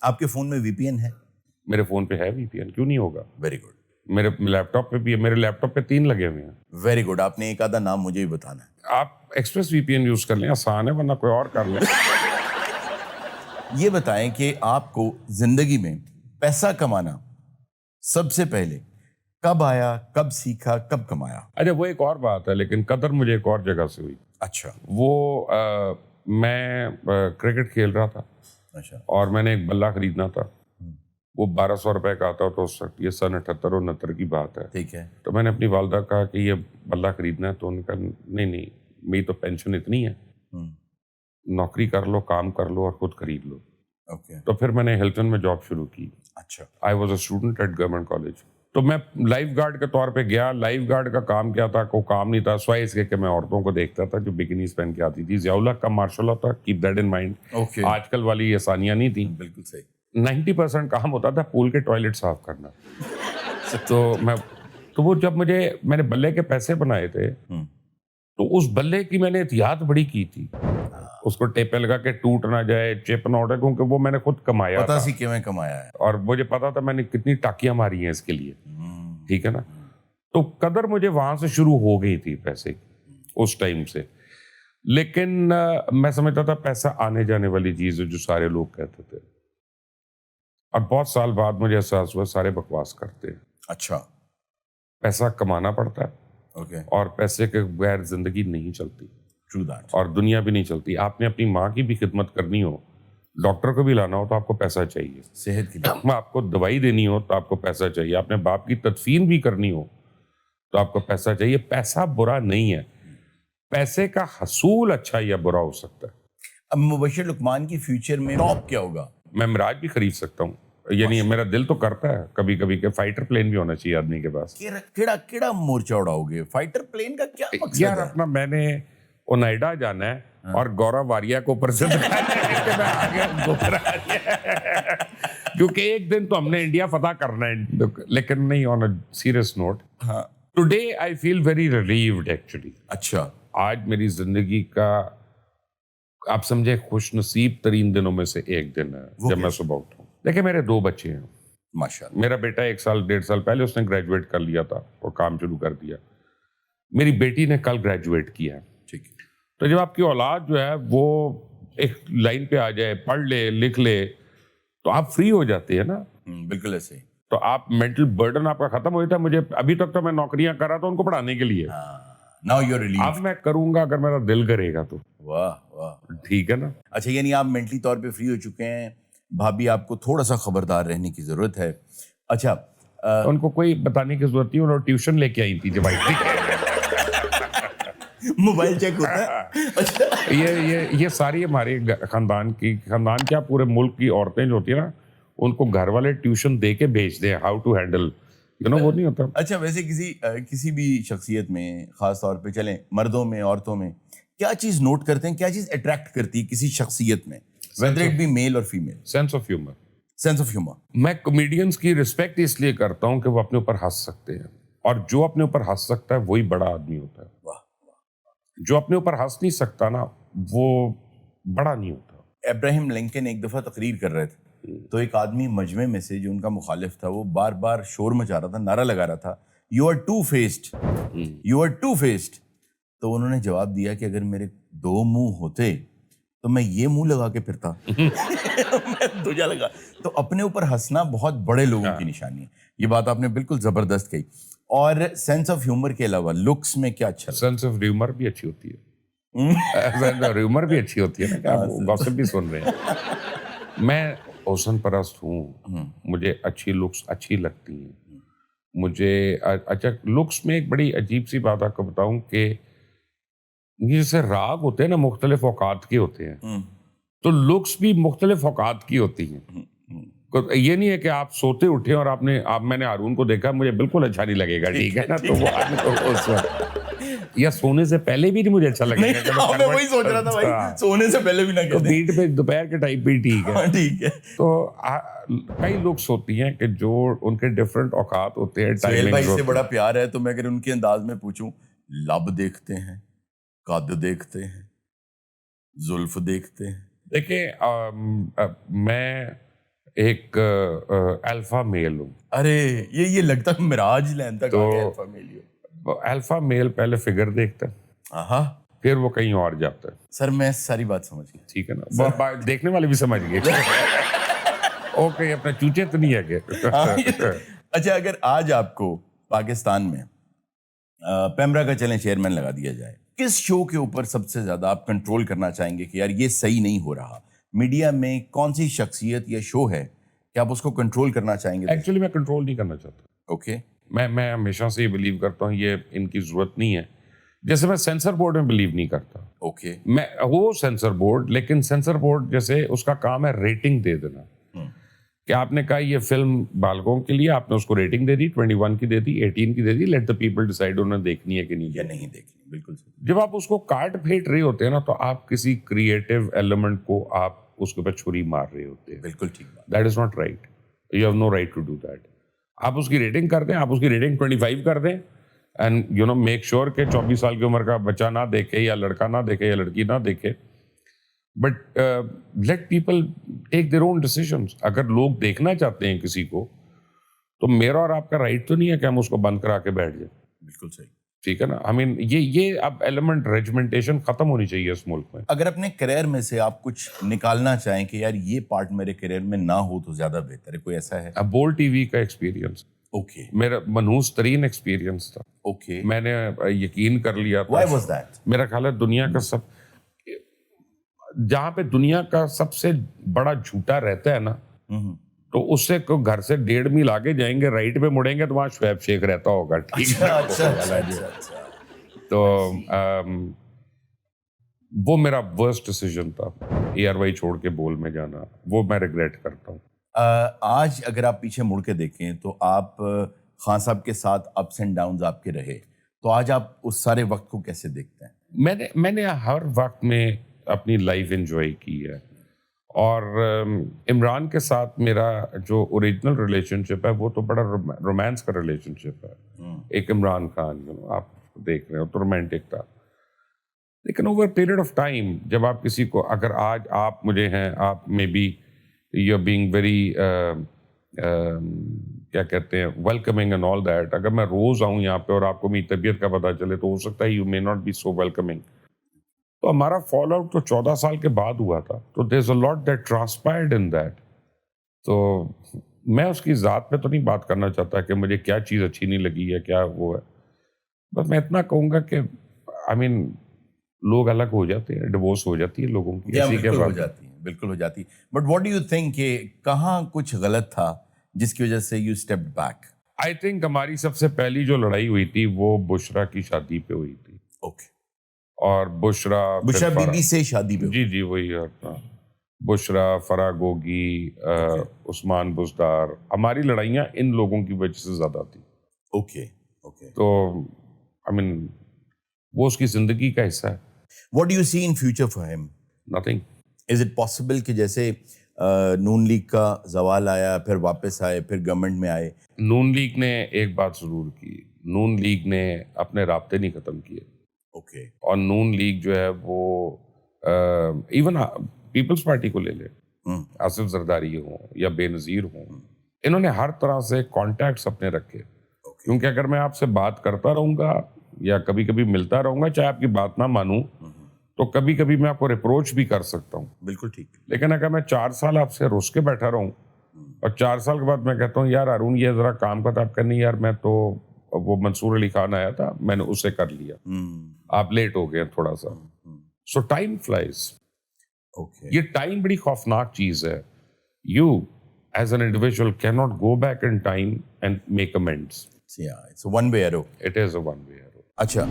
آپ کے فون میں وی پی این ہے؟ میرے فون پہ ہے وی پی این، کیوں نہیں ہوگا؟ Very good. میرے لیپ ٹاپ پہ بھی ہے، میرے لیپ ٹاپ پہ 3 لگے ہوئے ہیں. Very good. آپ نے ایک آدھا نام مجھے بھی بتانا ہے. آپ ایکسپریس وی پی این یوز کر لیں، آسان ہے، ورنہ کوئی اور کر لیں. یہ بتائیں کہ آپ کو زندگی میں پیسہ کمانا سب سے پہلے کب آیا، کب سیکھا، کب کمایا؟ اچھا وہ ایک اور بات ہے، لیکن قدر مجھے ایک اور جگہ سے ہوئی. اچھا. وہ میں کرکٹ کھیل رہا تھا اچھا. اور میں نے ایک بلہ خریدنا تھا. وہ 1200 روپے کا آتا تو اس وقت، یہ سن 78 اور 69 کی بات ہے. ٹھیک ہے. تو میں نے اپنی والدہ کہا کہ یہ بلہ خریدنا ہے، تو انہوں نے کہا نہیں میری تو پینشن اتنی ہے، نوکری کر لو، کام کر لو اور خود خرید لو. اوکے. تو پھر میں نے ہلٹن میں جاب شروع کی. اچھا. I was a student at government college. تو میں لائف گارڈ کے طور پہ گیا. لائف گارڈ کا کام کیا تھا؟ کوئی کام نہیں تھا، سوائے اس کے کہ میں عورتوں کو دیکھتا تھا جو بکنیز پہن کے آتی تھی. ضیاء الحق کا مارشل تھا، keep that in mind. Okay. آج کل والی آسانیاں نہیں تھیں. بالکل صحیح. 90% کام ہوتا تھا پول کے ٹوائلٹ صاف کرنا. تو وہ جب میں نے بلے کے پیسے بنائے تھے، تو اس بلے کی میں نے احتیاط بڑی کی تھی. اس کو ٹیپے لگا کے ٹوٹ نہ جائے، چپ نہ اٹھے، کیونکہ وہ میں نے خود کمایا پتا تھا. سی کہ میں کمایا ہے. اور مجھے پتا تھا میں نے کتنی ٹاکیاں ماری ہیں اس کے لیے. ٹھیک ہے نا. تو قدر مجھے وہاں سے شروع ہو گئی تھی پیسے کی، اس ٹائم سے. لیکن میں سمجھتا تھا پیسہ آنے جانے والی چیز ہے جو سارے لوگ کہتے تھے. اور بہت سال بعد مجھے احساس ہوا سارے بکواس کرتے ہیں. اچھا. پیسہ کمانا پڑتا ہے. اوکے. اور پیسے کے بغیر زندگی نہیں چلتی. True that. اور دنیا بھی نہیں چلتی. آپ نے اپنی ماں کی بھی خدمت کرنی ہو، ڈاکٹر کو بھی لانا ہو، تو آپ کو پیسہ چاہیے. صحت کے لیے آپ کو دوائی دینی ہو تو آپ کو پیسہ چاہیے. آپ نے باپ کی تدفین بھی کرنی ہو تو آپ کو پیسہ چاہیے. پیسہ برا نہیں ہے، پیسے کا حصول اچھا یا برا ہو سکتا ہے. اب مبشر لقمان کی فیوچر میں ٹاپ کیا ہوگا؟ میں مراج بھی خرید سکتا ہوں. یعنی میرا دل تو کرتا ہے کبھی کبھی کہ فائٹر پلین بھی ہونا چاہیے آدمی کے پاس. کیڑا مورچہ اڑاؤ گے؟ فائٹر پلین کا کیا مقصد یار ہے؟ اپنا میں نے اونائیڈا جانا ہے اور گورا واریا کو اوپر سے کیونکہ ایک دن تو ہم نے انڈیا فتح کرنا ہے. لیکن نہیں، on a serious note, today I feel very relieved actually. اچھا. آج میری زندگی کا آپ سمجھے خوش نصیب ترین دنوں میں سے ایک دن ہے جب میں صبح اٹھا ہوں. دیکھیں میرے 2 بچے ہیں. ماشاءاللہ. میرا بیٹا 1 سال 1.5 سال پہلے اس نے گریجویٹ کر لیا تھا اور کام شروع کر دیا. میری بیٹی نے کل گریجویٹ کیا ہے. ٹھیک ہے. تو جب آپ کی اولاد جو ہے وہ ایک لائن پہ آ جائے، پڑھ لے، لکھ لے، تو آپ فری ہو جاتے ہیں نا. بالکل ایسے ہی. تو آپ مینٹل برڈن آپ کا ختم ہو جاتا ہے. مجھے ابھی تک تو میں نوکریاں کر رہا تھا ان کو پڑھانے کے لیے. Now you are relieved. اب میں کروں گا اگر میرا دل کرے گا تو. واہ واہ. ٹھیک ہے نا. اچھا، یعنی آپ مینٹلی طور پہ فری ہو چکے ہیں. بھابھی آپ کو تھوڑا سا خبردار رہنے کی ضرورت ہے. اچھا. ان کو کوئی بتانے کی ضرورت نہیں، انہوں نے ٹیوشن لے کے آئی تھی جب آئی تھی. موبائل چیک ہوتا ہے. یہ ساری ہمارے خاندان کیا پورے ملک کی عورتیں جو ہوتی ہیں نا، ان کو گھر والے ٹیوشن دے کے بھیجتے ہیں ہاؤ ٹو ہینڈل، وہ نہیں ہوتا. اچھا، ویسے کسی بھی شخصیت میں، خاص طور پہ چلیں مردوں میں، عورتوں میں، کیا چیز نوٹ کرتے ہیں، کیا چیز اٹریکٹ کرتی ہے کسی شخصیت میں، whether it be میل اور female? Sense of humour. Sense of humour. میں کمیڈینز کی رسپیکٹ اس لیے کرتا ہوں کہ وہ اپنے اوپر ہنس سکتے ہیں، اور جو اپنے اوپر ہنس سکتا ہے وہی بڑا آدمی ہوتا ہے. جو اپنے اوپر ہنس نہیں سکتا نا، وہ بڑا نہیں ہوتا. ابراہیم لنکن ایک دفعہ تقریر کر رہے تھے، تو ایک آدمی مجمع میں سے جو ان کا مخالف تھا، وہ بار بار شور مچا رہا تھا، نعرہ لگا رہا تھا، you are two faced, you are two faced. تو انہوں نے جواب دیا کہ اگر میرے 2 منہ ہوتے تو میں یہ منہ لگا کے پھرتا. دوجا لگا. تو اپنے اوپر ہنسنا بہت بڑے لوگوں کی نشانی ہے. یہ بات آپ نے بالکل زبردست کہی. اور سینس آف ہیومر کے علاوہ لکس میں کیا اچھا؟ سینس آف ہیومر بھی اچھی ہوتی ہے. ہیومر بھی اچھی ہوتی ہے نا، کہ آپ گوسپ بھی سن رہے ہیں. میں حسن پرست ہوں، مجھے اچھی لکس اچھی لگتی ہیں. مجھے اچھا لکس میں ایک بڑی عجیب سی بات آپ کو بتاؤں کہ جیسے راگ ہوتے ہیں نا، مختلف اوقات کے ہوتے ہیں، تو لکس بھی مختلف اوقات کی ہوتی ہیں. یہ نہیں ہے کہ آپ سوتے اٹھے اور میں نے ہارون کو دیکھا مجھے بالکل اچھا نہیں لگے گا. ٹھیک ہے نا. تو وہ اس وقت یا سونے سے پہلے بھی نہیں مجھے اچھا لگے گا. میں وہی سوچ رہا تھا بھائی، سونے سے پہلے بھی نہ کہتے ہیں. بیٹ پہ دوپہر کے ٹائپ بھی ٹھیک ہے. ٹھیک ہے. تو کئی لکس ہوتی ہیں کہ جو ان کے ڈفرینٹ اوقات ہوتے ہیں. سہیل بھائی سے بڑا پیار ہے تو میں اگر ان کے انداز میں پوچھوں، لب دیکھتے ہیں، قد دیکھتے ہیں، زلف دیکھتے ہیں؟ دیکھیں میں ایک الفا میل ہوں. ارے یہ لگتا ہے مراج لین تک آ گیا الفا میل. الفا میل پہلے فگر دیکھتا ہے, ہاں پھر وہ کہیں اور جاتا ہے. سر میں ساری بات سمجھ گیا. ٹھیک ہے نا, دیکھنے والے بھی سمجھ گئے. اوکے, اپنا چوچے تو نہیں ہے کہ. اچھا, اگر آج آپ کو پاکستان میں پیمرا کا چلیں چیئرمین لگا دیا جائے, کس شو کے اوپر سب سے زیادہ آپ کنٹرول کرنا چاہیں گے کہ یار یہ صحیح نہیں ہو رہا؟ میڈیا میں کون سی شخصیت یا شو ہے کہ آپ اس کو کنٹرول کرنا چاہیں گے؟ ایکچولی میں کنٹرول نہیں کرنا چاہتا. اوکے, میں ہمیشہ سے یہ بلیو کرتا ہوں یہ ان کی ضرورت نہیں ہے. جیسے میں سینسر بورڈ میں بلیو نہیں کرتا. اوکے, میں وہ سینسر بورڈ, لیکن سینسر بورڈ جیسے اس کا کام ہے ریٹنگ دے دینا. کہ آپ نے کہا یہ فلم بالغوں کے لیے, آپ نے اس کو ریٹنگ دے دی, 21 کی دے دی, 18 کی دے دی, لیٹ دا پیپل ڈیسائیڈ انہیں دیکھنی ہے کہ نہیں یا نہیں دیکھنی. بالکل صحیح. جب آپ اس کو کاٹ پھینٹ رہے ہوتے ہیں نا, تو آپ کسی کریٹو ایلیمنٹ کو آپ اس کے اوپر چھری مار رہے ہوتے ہیں. بالکل ٹھیک بات. That is not right. You have no right to do that. آپ اس کی ریٹنگ کر دیں, آپ اس کی ریٹنگ 25 کر دیں, and you know make sure کہ 24 سال کی عمر کا بچہ نہ دیکھے, یا لڑکا نہ دیکھے, یا لڑکی نہ دیکھے. But let people take their own decisions. اگر لوگ دیکھنا چاہتے ہیں کسی کو, تو میرا اور آپ کا رائٹ تو نہیں ہے کہ ہم اس کو بند کرا کے بیٹھ جائیں. بالکل صحیح. ٹھیک ہے نا. آئی مین یہ اب ایلیمنٹ ریجمنٹیشن ختم ہونی چاہیے اس ملک میں. اگر اپنے کریئر میں سے آپ کچھ نکالنا چاہیں کہ یار یہ پارٹ میرے کریئر میں نہ ہو تو زیادہ بہتر ہے, کوئی ایسا ہے؟ اب بول ٹی وی کا ایکسپیرینس اوکے, میرا منحوس ترین ایکسپیرینس تھا. اوکے, میں نے یقین کر لیا تھا. Y was that? میرا خیال ہے دنیا کا جہاں پہ دنیا کا سب سے بڑا جھوٹا رہتا ہے نا, تو اس سے گھر سے 1.5 میل آگے جائیں گے, رائٹ پہ مڑیں گے تو وہاں شعیب شیخ رہتا ہوگا. ٹھیک ہے. تو وہ میرا ورسٹ ڈیسیژن تھا, اے آر وائی چھوڑ کے بول میں جانا. وہ میں ریگریٹ کرتا ہوں. آج اگر آپ پیچھے مڑ کے دیکھیں تو آپ خان صاحب کے ساتھ اپس اینڈ ڈاؤنز آپ کے رہے, تو آج آپ اس سارے وقت کو کیسے دیکھتے ہیں؟ میں نے ہر وقت میں اپنی لائف انجوائے کی ہے, اور عمران کے ساتھ میرا جو اوریجنل ریلیشن شپ ہے وہ تو بڑا رومانس کا ریلیشن شپ ہے. ایک عمران خان آپ دیکھ رہے ہو تو رومانٹک تھا, لیکن اوور پیریڈ آف ٹائم جب آپ کسی کو, اگر آج آپ مجھے ہیں, آپ میں be you are being very کیا کہتے ہیں ویلکمنگ اینڈ آل دیٹ. اگر میں روز آؤں یہاں پہ اور آپ کو میری طبیعت کا پتہ چلے تو ہو سکتا ہے you may not be so welcoming. تو ہمارا فال آؤٹ تو 14 سال کے بعد ہوا تھا, تو دیر از اے لاٹ دیٹ ٹرانسپائرڈ ان دیٹ. تو میں اس کی ذات پہ تو نہیں بات کرنا چاہتا کہ مجھے کیا چیز اچھی نہیں لگی ہے, کیا وہ ہے. بس میں اتنا کہوں گا کہ آئی مین لوگ الگ ہو جاتے ہیں, ڈیورس ہو جاتی ہے لوگوں کی. بالکل ہو جاتی ہے, بالکل ہو جاتی. But what do you think کہ کہاں کچھ غلط تھا جس کی وجہ سے you stepped back? I think ہماری سب سے پہلی جو لڑائی ہوئی تھی وہ بشرا کی شادی پہ ہوئی تھی. اوکے. اور بشرا بی بی سے شادی پہ؟ جی وہی ہے. بشرا, فرا گوگی, عثمان بزدار, ہماری لڑائیاں ان لوگوں کی وجہ سے زیادہ تھی. اوکے. تو آئی مین وہ اس کی زندگی کا حصہ ہے. What do you see in future for ہم؟ نتھنگ. از اٹ پاسبل کہ جیسے نون لیگ کا زوال آیا, پھر واپس آئے, پھر گورنمنٹ میں آئے؟ نون لیگ نے ایک بات ضرور کی, نون لیگ نے اپنے رابطے نہیں ختم کیے. اوکے. اور نون لیگ جو ہے وہ ایون پیپلز پارٹی کو لے لے, آصف زرداری ہوں یا بے نظیر ہوں, انہوں نے ہر طرح سے کانٹیکٹس اپنے رکھے. کیونکہ اگر میں آپ سے بات کرتا رہوں گا یا کبھی کبھی ملتا رہوں گا, چاہے آپ کی بات نہ مانوں, تو کبھی کبھی میں آپ کو ریپروچ بھی کر سکتا ہوں. بالکل ٹھیک. لیکن اگر میں 4 سال آپ سے رس کے بیٹھا رہوں اور 4 سال کے بعد میں کہتا ہوں یار ارون یہ ذرا کام کا تھا, آپ کرنی یار میں تو وہ منصور علی خان آیا تھا میں نے اسے کر لیا, آپ لیٹ ہو گئے تھوڑا سا. So time flies. یہ ٹائم بڑی خوفناک چیز ہے. You as an individual can not go back in time and make amends. It's a one way arrow. It is a one way arrow. اچھا.